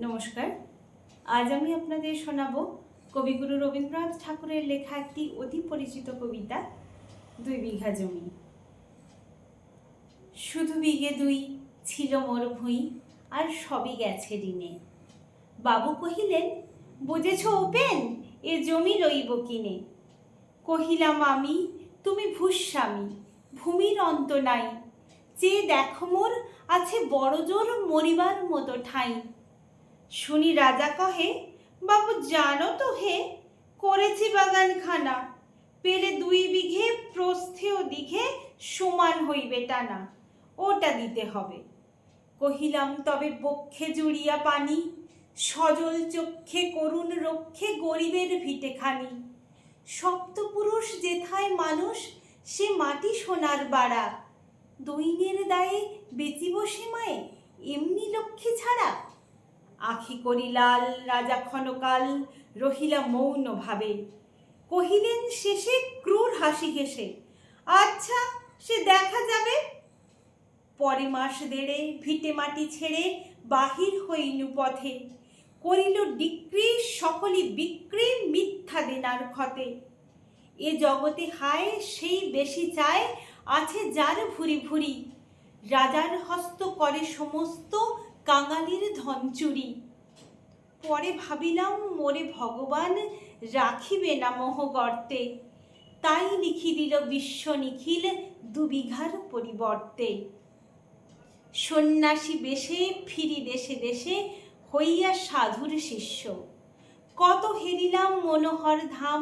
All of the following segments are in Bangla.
নমস্কার। আজ আমি আপনাদের শোনাবো কবিগুরু রবীন্দ্রনাথ ঠাকুরের লেখা একটি অতি পরিচিত কবিতা, ২ বিঘা জমি। শুধু বিঘে ২ ছিল মোর ভুঁই, আর সবই গেছে ঋণে। বাবু কহিলেন, বুঝেছ উপেন, এ জমি লইব কিনে। কহিলাম আমি, তুমি ভূস্বামী, ভূমির অন্ত নাই। চেয়ে দেখো মোর আছে বড় জোর মরিবার মতো ঠাঁই। শুনি রাজা কহে, বাবু জানো তো হে, করেছি বাগানখানা, পেলে ২ বিঘে প্রস্থে ও দিঘে সমান হইবে টানা, ওটা দিতে হবে। কহিলাম, তবে বক্ষে জুড়িয়া পানি, সজল চক্ষে করুণ রক্ষে গরিবের ভিটেখানি। সপ্তপুরুষ যেথায় মানুষ, সে মাটি সোনার বাড়া, দৈন্যের দায়ে বেচিব সে মায়ে এমনি লক্ষ্মী ছাড়া। আখি করি লাল, রাজা ক্ষণকাল রহিলা মৌন ভাবে। কহিলেন শেষে ক্রূর হাসি হেসে, আচ্ছা সে দেখা যাবে। পরে মাস দেড়ে ভিটে মাটি ছেড়ে বাহির হইনু পথে, করিল ডিক্রি সকলি বিক্রি মিথ্যা দেনার ক্ষতে। এ জগতে হায় সেই বেশি চায়, আছে যার ভুরি ভুরি, রাজার হস্ত করে সমস্ত কাঙালির ধন চুরি। পরে ভাবিলাম মোরে ভগবান রাখিবে না মোহ গর্তে, তাই লিখি দিল বিশ্ব নিখিল ২ বিঘার পরিবর্তে। সন্ন্যাসী বেশে ফিরি দেশে দেশে, হইয়া সাধুর শিষ্য। কত হেরিলাম মনোহর ধাম,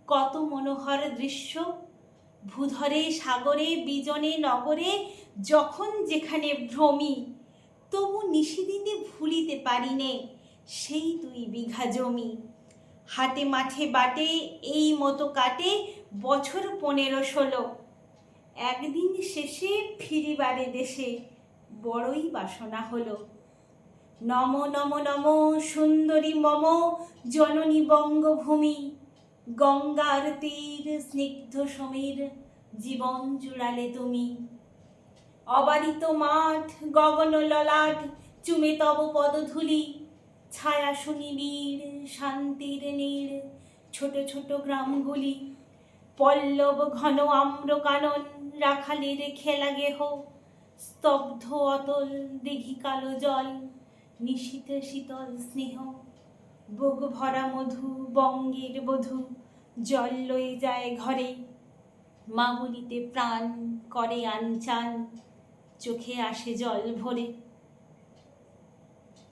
কত মনোহর দৃশ্য। ভূধরে সাগরে বিজনে নগরে যখন যেখানে ভ্রমি, তবু নিশিদিনে ভুলিতে পারিনে সেই ২ বিঘা জমি। হাটে মাঠে বাটে এই মতো কাটে বছর ১৫-১৬। একদিন শেষে ফিরিবারে দেশে বড়ই বাসনা হলো। নম নম নম সুন্দরী মম জননী বঙ্গভূমি, গঙ্গার তীর স্নিগ্ধ সমীর জীবন জুড়ালে তুমি। অবারিত মাঠ গগন ললাট চুমে তব পদধূলি, ছায়া সুনিবিড় শান্তির নীড় ছোট ছোট গ্রামগুলি। পল্লব ঘন আম্র কানন রাখালের খেলা গেহ, স্তব্ধ অতল দিঘি কালো জল নিশীথে শীতল স্নেহ। বুক ভরা মধু বঙ্গের বধূ জল লয়ে যায় ঘরে, মা বলিতে প্রাণ করে আনচান, চোখে আসে জল ভরে।